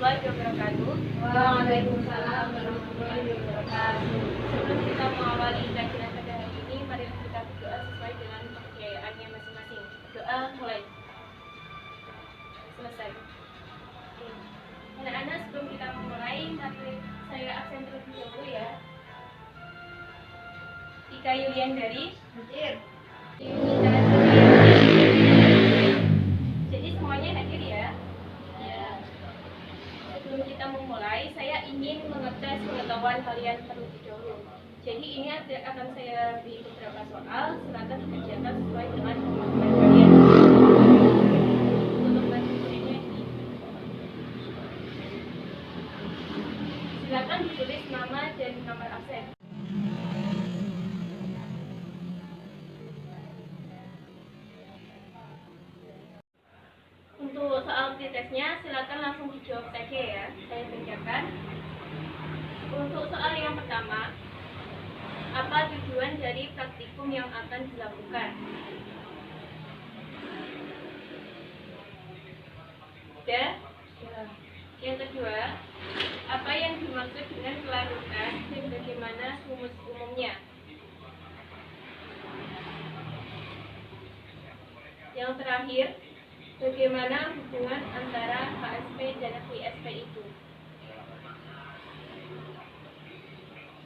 warahmatullahi wabarakatuh. Waalaikumsalam warahmatullahi wabarakatuh. Sebelum kita mengawali kajian pada hari ini, mari kita berdoa sesuai dengan kepercayaannya masing-masing. Doa mulai. Selesai. Anak-anak, sebelum kita memulai, mari saya absen terlebih dahulu ya. Ika Yulian dari Hadir. Jadi semuanya hadir ya. Sebelum kita memulai, saya ingin mengetes pengetahuan kalian terlebih dahulu. Jadi ini akan saya beri beberapa soal, silakan dikerjakan sesuai dengan kemampuan kalian. Untuk materinya ini, silakan ditulis nama dan nomor absen. Untuk soal pretestnya, silakan langsung dijawab saja ya. Saya bacakan. Untuk soal yang pertama, apa tujuan dari praktikum yang akan dilakukan? Sudah? Yang kedua, apa yang dimaksud dengan kelarutan dan bagaimana rumus umumnya? Yang terakhir, bagaimana hubungan antara KSP dan ISP itu?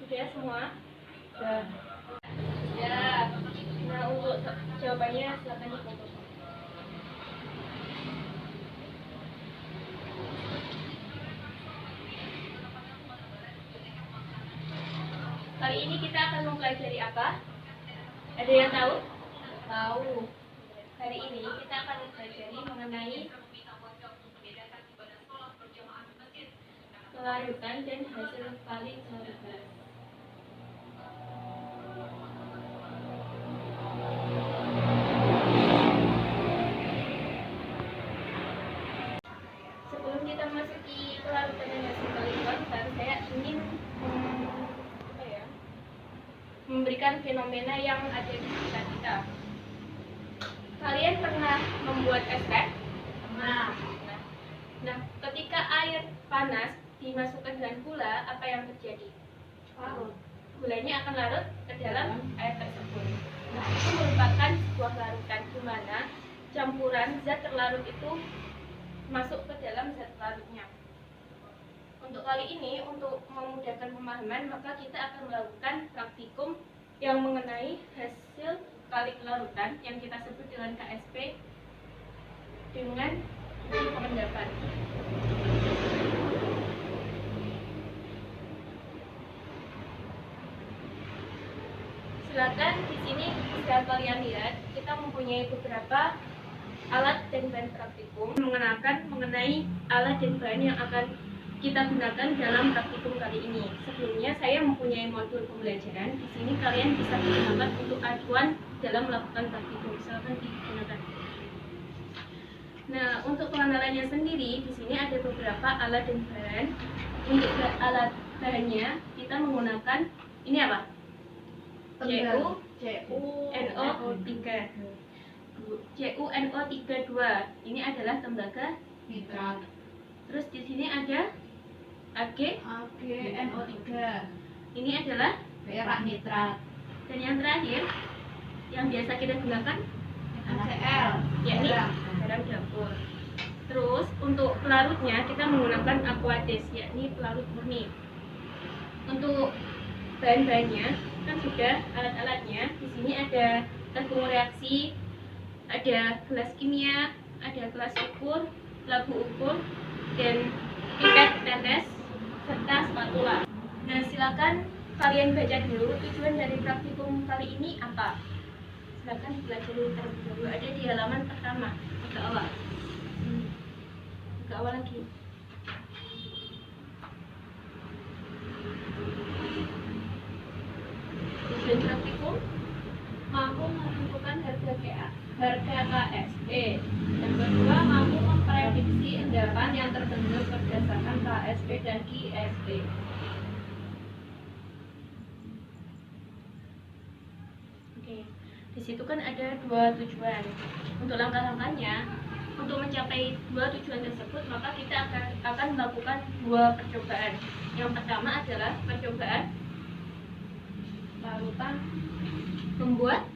Sudah semua? Sudah. Ya. Nah, untuk jawabannya silakan difoto. Kali ini kita akan mempelajari apa? Ada yang tahu? Tahu. Hari ini kita akan mempelajari mengenai kelarutan dan hasil kali kelarutan. Sebelum kita masuki kelarutan dan hasil kali kelarutan, saya ingin memberikan fenomena yang ada di sekitar kita. Kalian pernah membuat es teh? Nah, ketika air panas dimasukkan dengan gula, apa yang terjadi? Larut. Gulanya akan larut ke dalam air tersebut. Nah, itu merupakan sebuah larutan di mana campuran zat terlarut itu masuk ke dalam zat larutnya. Untuk kali ini, untuk memudahkan pemahaman, maka kita akan melakukan praktikum yang mengenai hasil kali kelarutan yang kita sebut dengan KSP dengan uji pengendapan. Silakan di sini bisa kalian lihat, kita mempunyai beberapa alat dan bahan praktikum mengenalkan mengenai alat dan bahan yang akan kita gunakan dalam praktikum kali ini. Sebelumnya saya mempunyai modul pembelajaran. Di sini kalian bisa menggunakan untuk acuan dalam melakukan praktikum. Silakan digunakan. Nah, untuk pengenalannya sendiri, di sini ada beberapa alat dan bahan. Untuk alat bahannya, kita menggunakan ini apa? CuNO32. Ini adalah tembaga Nitrat. Terus di sini ada AgNO3. Ini adalah Perak nitrat. dan yang terakhir yang biasa kita gunakan HCl. yakni garam dapur. Terus untuk pelarutnya kita menggunakan aqueous, yakni pelarut murni. Untuk bahan-bahannya kan sudah alat-alatnya. Di sini ada tabung reaksi, ada gelas kimia, ada gelas ukur, labu ukur, dan pipet tetes serta spatula. Nah, silakan kalian baca dulu tujuan dari praktikum kali ini apa. Silakan dipelajari terlebih dahulu. Ada di halaman pertama, agak awal. Agak awal lagi. Tujuan praktikum mampu menentukan harga KSP. Yang kedua, mampu memprediksi endapan yang terbentuk berdasarkan KSP dan ISP. Oke, di situ kan ada dua tujuan. Untuk langkah-langkahnya, Untuk mencapai dua tujuan tersebut, maka kita akan melakukan dua percobaan. Yang pertama adalah percobaan Larutan pembuatan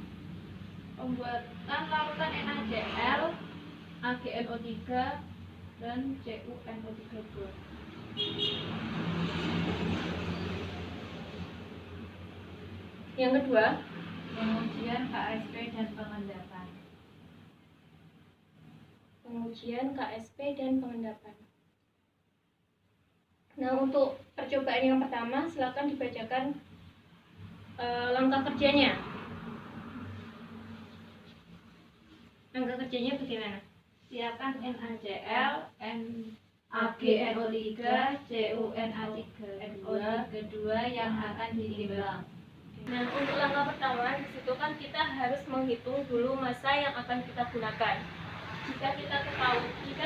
larutan NaCl, AgNO3 dan CuNO3+. Yang kedua, pengujian KSP dan pengendapan. pengujian KSP dan pengendapan. Nah, untuk percobaan yang pertama, silakan dibacakan langkah kerjanya. Langkah kerjanya bagaimana? Siapkan NaCl, AgNO3, CuNO3 yang akan ditimbang. Nah, untuk langkah pertama, di situ kan kita harus menghitung dulu massa yang akan kita gunakan. Jika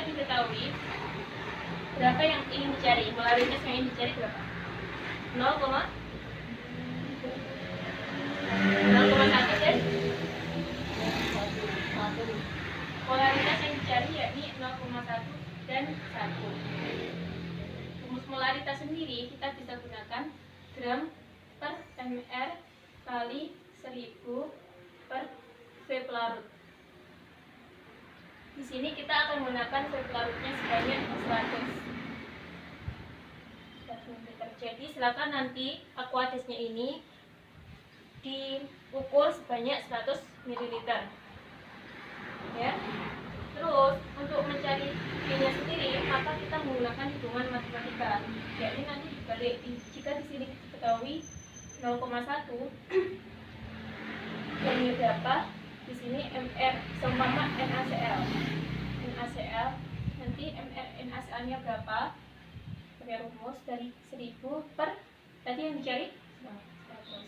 diketahui berapa yang ingin dicari, polaritas yang ingin dicari berapa? 0,1 dan polaritas yang dicari yakni 0,1 dan 1. Rumus polaritas sendiri kita bisa gunakan gram per mr kali 1000 per V pelarut. Di sini kita akan menggunakan V pelarutnya sebanyak 100 ml. Jadi silakan nanti aquadesnya ini diukur sebanyak 100 ml. Ya. Terus untuk mencari V-nya sendiri, maka kita menggunakan hitungan matematika. Jadi nanti dibalik, jika di sini diketahui 0,1 yang berapa, di sini mr seumpama NaCl nanti mr NaCl nya berapa pakai rumus dari 1000 per tadi yang dicari 100.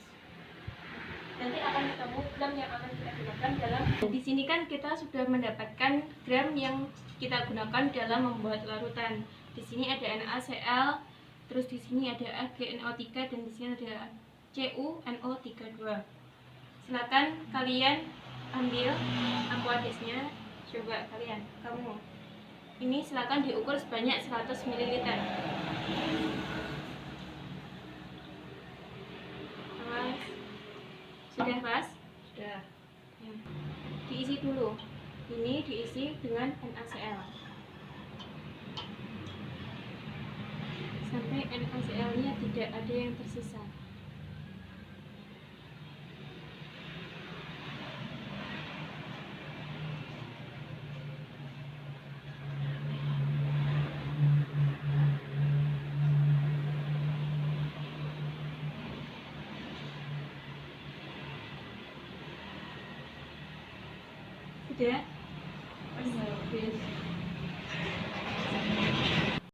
Nanti akan ketemu gram yang akan kita gunakan dalam. Di sini kan kita sudah mendapatkan gram yang kita gunakan dalam membuat larutan. Di sini ada NaCl, terus di sini ada AgNO3 dan di sini ada CuNO3+. Silakan kalian ambil aquadesnya, coba kamu. Ini silakan diukur sebanyak 100 ml. Sudah, Mas? Sudah. Ya. Diisi dulu. Ini diisi dengan NaCl. Sampai NaCl-nya tidak ada yang tersisa. Sudah? Habis.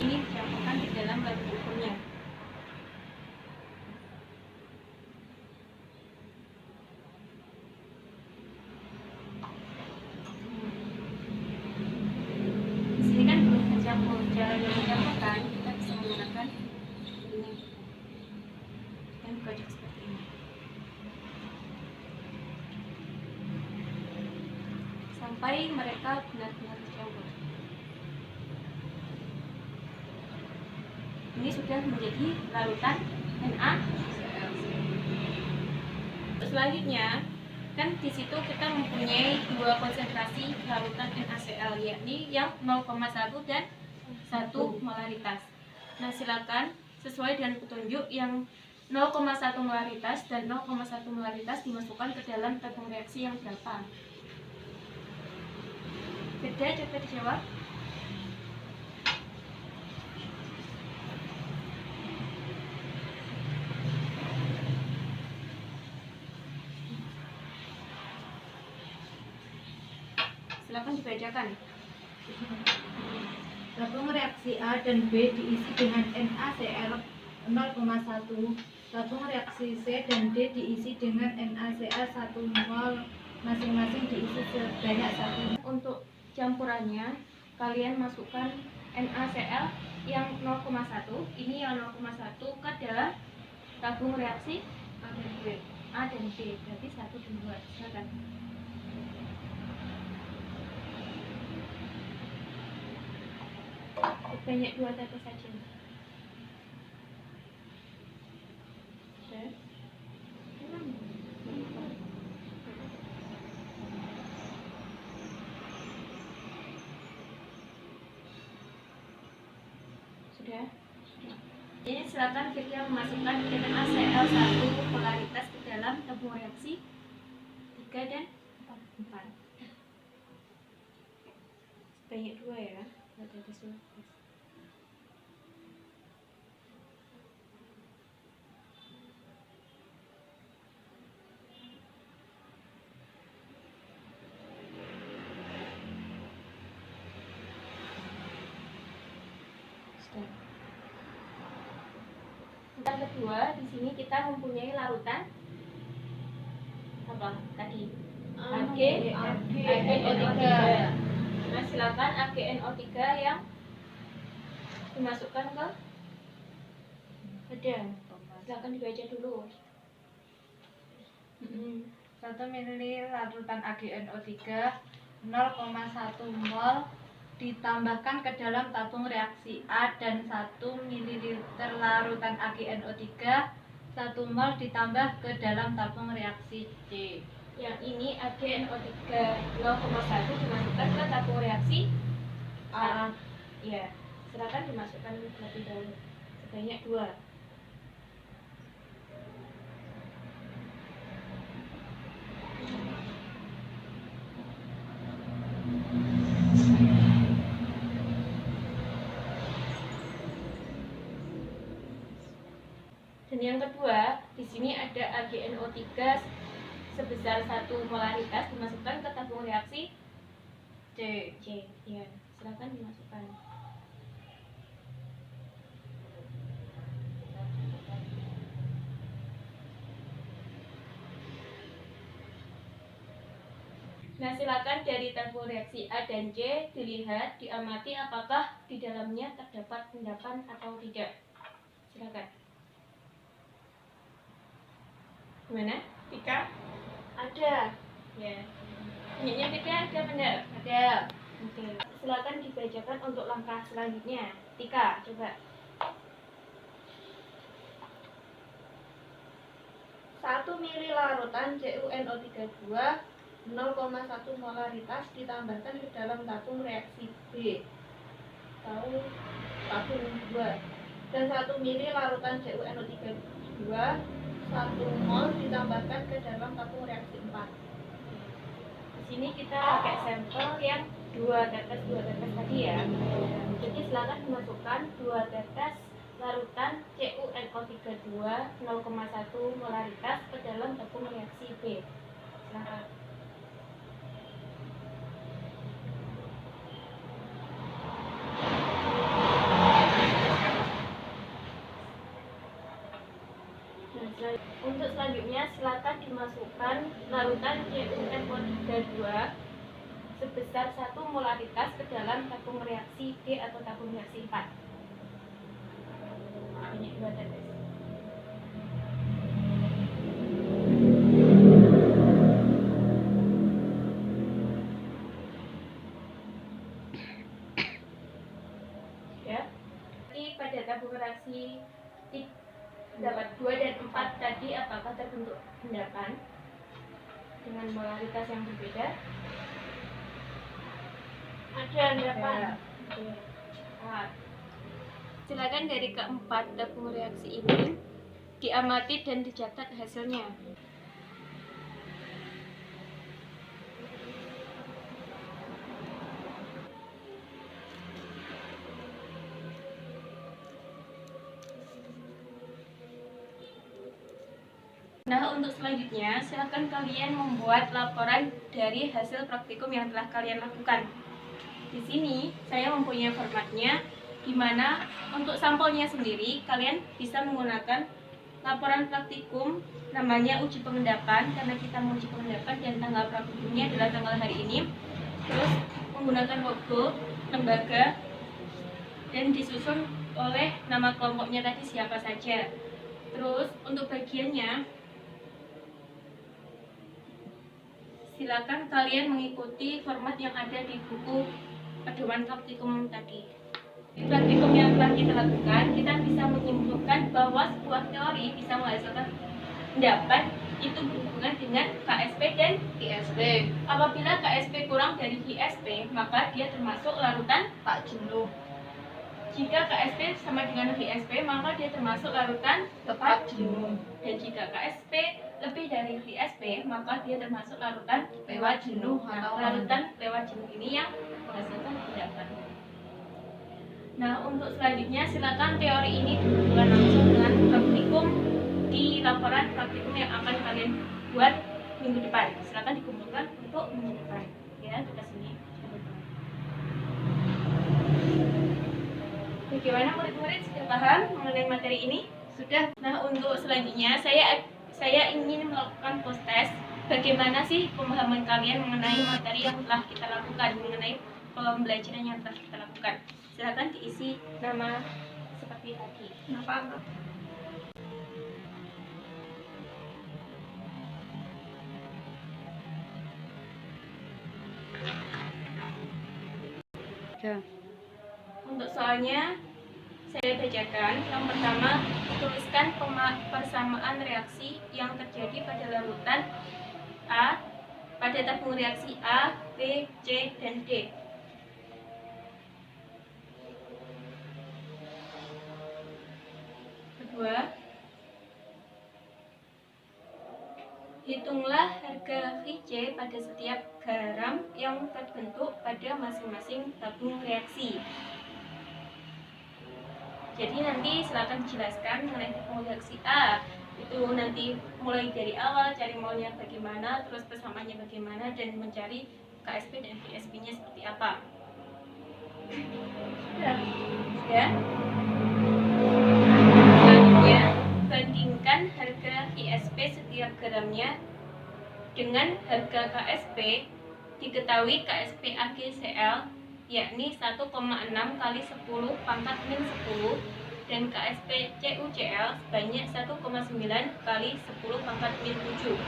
Ini dicampurkan di dalam batu ukurnya. Di sini kan belum tercampur. Cara yang mencampurkan kita bisa menggunakan ini dan kocok seperti ini. Sampai mereka benar-benar tercampur. Ini sudah menjadi larutan NaCl. Selanjutnya, kan di situ kita mempunyai dua konsentrasi larutan NaCl, yakni yang 0,1 dan 1 molaritas. Nah, silakan sesuai dengan petunjuk yang 0,1 molaritas dan 0,1 molaritas dimasukkan ke dalam tabung reaksi yang berapa? Beda, coba dijawab. Silakan dibacakan. Tabung reaksi A dan B diisi dengan NaCl 0,1. Tabung reaksi C dan D diisi dengan NaCl 1 mol. Masing-masing diisi sebanyak 1. Untuk campurannya, kalian masukkan NaCl yang 0,1, ini yang 0,1 ke dalam tabung reaksi A dan B, berarti 1 dan 2. Silakan. sebanyak 2 tetes saja. Sudah. Sudah. Ini silakan kita memasukkan NaCl1 polaritas ke dalam tabung reaksi 3 dan 4. Sebanyak 2 ya, 2 tetes. Yang kedua, di sini kita mempunyai larutan apa tadi? AgNO3. Nah, silakan AgNO3 yang dimasukkan ke wadah. Silakan dibaca dulu. 1 ml larutan AgNO3 0,1 mol ditambahkan ke dalam tabung reaksi A dan 1 ml larutan AgNO3 1 mol ditambah ke dalam tabung reaksi C. Yang ini AgNO3 0,1 dimasukkan ke tabung reaksi A. Ya, silakan dimasukkan terlebih dahulu sebanyak 2. Dan yang kedua, di sini ada AgNO3 sebesar 1 molaritas dimasukkan ke tabung reaksi C. Ya, silakan dimasukkan. Nah, silakan dari tabung reaksi A dan C dilihat, diamati apakah di dalamnya terdapat endapan atau tidak. Silakan. Gimana? Tika? Ada. Ya. Punyanya Tika ada benar? Ada. Oke. Silakan dibacakan untuk langkah selanjutnya. Tika, coba. 1 ml larutan CuNO32 0,1 molaritas ditambahkan ke dalam tabung reaksi B atau tabung 2 dan 1 ml larutan CuNO32 1 mol ditambahkan ke dalam tabung reaksi 4. Di sini kita pakai sampel yang 2 tetes tadi ya. Jadi silakan dimasukkan 2 tetes larutan CuNO32 0,1 molaritas ke dalam tabung reaksi B. Silakan. Untuk selanjutnya silakan dimasukkan larutan CuNO32 sebesar 1 molaritas ke dalam tabung reaksi D atau tabung reaksi 4. Ini 2 tetes. Ya. Jadi pada tabung reaksi dapat 2 dan 4 tadi apakah terbentuk endapan dengan molaritas yang berbeda? Ada endapan. Silakan dari keempat tabung reaksi ini diamati dan dicatat hasilnya. Nah, untuk selanjutnya, silakan kalian membuat laporan dari hasil praktikum yang telah kalian lakukan. Di sini, saya mempunyai formatnya, di mana untuk sampelnya sendiri, kalian bisa menggunakan laporan praktikum, namanya uji pengendapan, karena kita menguji pengendapan dan tanggal praktikumnya adalah tanggal hari ini. Terus, menggunakan logo lembaga, dan disusun oleh nama kelompoknya tadi siapa saja. Terus, untuk bagiannya, silakan kalian mengikuti format yang ada di buku pedoman praktikum tadi. Praktikum yang telah kita lakukan, kita bisa menyimpulkan bahwa sebuah teori bisa menghasilkan pendapat itu berhubungan dengan KSP dan ISP. apabila KSP kurang dari ISP, maka dia termasuk larutan tak jenuh. Jika KSP sama dengan ISP, maka dia termasuk larutan Tepat jenuh. Dan jika KSP lebih dari ISP, maka dia termasuk larutan Lewat jenuh atau larutan lewat jenuh ini yang menghasilkan pendapat. Nah, untuk selanjutnya silakan teori ini dihubungkan langsung dengan praktikum di laporan praktikum yang akan kalian buat minggu depan. Silakan dikumpulkan untuk minggu depan. Ya, kita sini. Bagaimana murid-murid sudah paham mengenai materi ini? Sudah. Nah, untuk selanjutnya saya ingin melakukan post test. Bagaimana sih pemahaman kalian mengenai materi yang telah kita lakukan, mengenai pembelajaran yang telah kita lakukan? Silakan diisi nama seperti tadi. Kenapa? Ya. Untuk soalnya saya bacakan. Yang pertama, tuliskan persamaan reaksi yang terjadi pada larutan A pada tabung reaksi A, B, C, dan D. Kedua, hitunglah harga VC pada setiap garam yang terbentuk pada masing-masing tabung reaksi. Jadi nanti silakan dijelaskan mengenai tabung reaksi A. Itu nanti mulai dari awal cari molnya bagaimana, terus persamaannya bagaimana, dan mencari KSP dan VSP-nya seperti apa. Sudah? Ya? Selanjutnya, bandingkan harga ISP setiap gramnya dengan harga KSP. Diketahui KSP AgCl yakni 1,6 kali 10 pangkat min 10 dan KSP CuCl sebanyak 1,9 kali 10 pangkat min 7.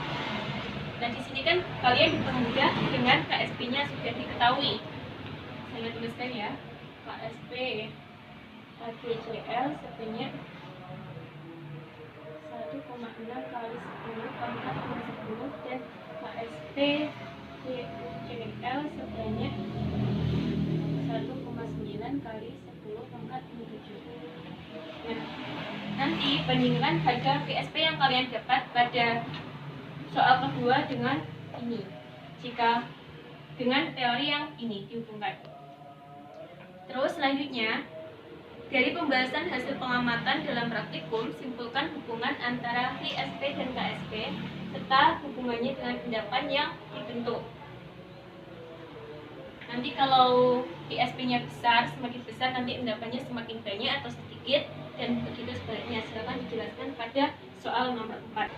Nah, di sini kan kalian dipermudah dengan KSP-nya sudah diketahui. Saya tuliskan ya, KSP AgCl sebanyak 1,6 kali 10 pangkat min 10 dan KSP CuCl sebanyak 1,9 kali 10 pangkat min 7. Nah, nanti bandingkan harga VSP yang kalian dapat pada soal kedua dengan ini. Jika dengan teori yang ini dihubungkan. Terus selanjutnya, dari pembahasan hasil pengamatan dalam praktikum, simpulkan hubungan antara VSP dan KSP serta hubungannya dengan endapan yang dibentuk. Nanti kalau ISP-nya besar, semakin besar nanti endapannya semakin banyak atau sedikit, dan begitu sebaliknya. Silakan dijelaskan pada soal nomor 4.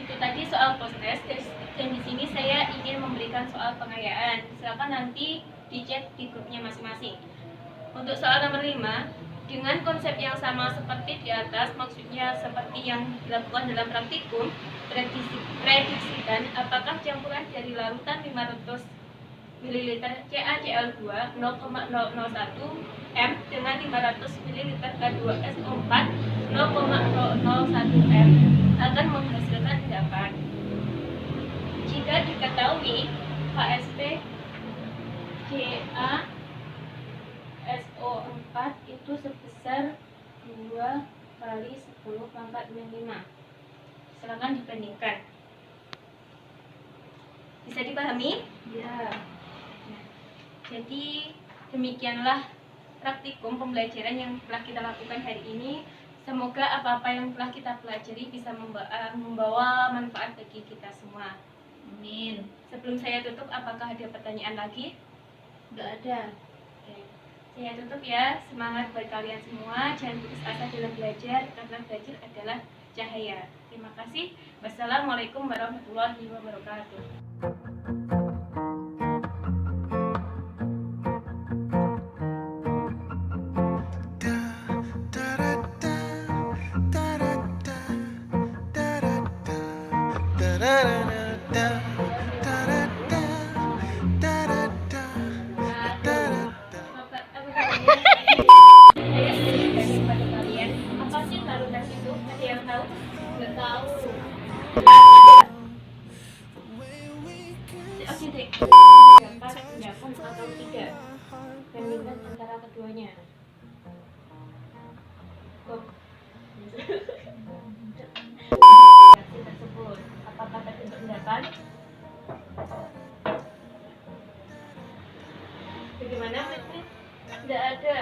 Itu tadi soal post test, dan di sini saya ingin memberikan soal pengayaan. Silakan nanti dicek di grupnya masing-masing. Untuk soal nomor 5, dengan konsep yang sama seperti di atas, maksudnya seperti yang dilakukan dalam praktikum, prediksikan apakah campuran dari larutan 500 ml CaCl2 0,001 m dengan 500 ml H2SO4 0,001 m akan menghasilkan endapan. Jika diketahui KSP CaSO4 itu sebesar 2 kali 10 pangkat min 5. Silakan dibandingkan. Bisa dipahami? Ya. Jadi demikianlah praktikum pembelajaran yang telah kita lakukan hari ini. Semoga apa-apa yang telah kita pelajari bisa membawa manfaat bagi kita semua. Amin. Sebelum saya tutup, apakah ada pertanyaan lagi? Enggak ada. Oke. Saya tutup ya. Semangat buat kalian semua. Jangan putus asa dalam belajar, karena belajar adalah cahaya. Terima kasih. Wassalamualaikum warahmatullahi wabarakatuh. Apa kabarnya? Oke deh, dapat pendapat atau tidak, bandingkan antara keduanya. Kok reaksi tersebut, apakah tadi pendapat? Bagaimana, Fitri? Tidak ada.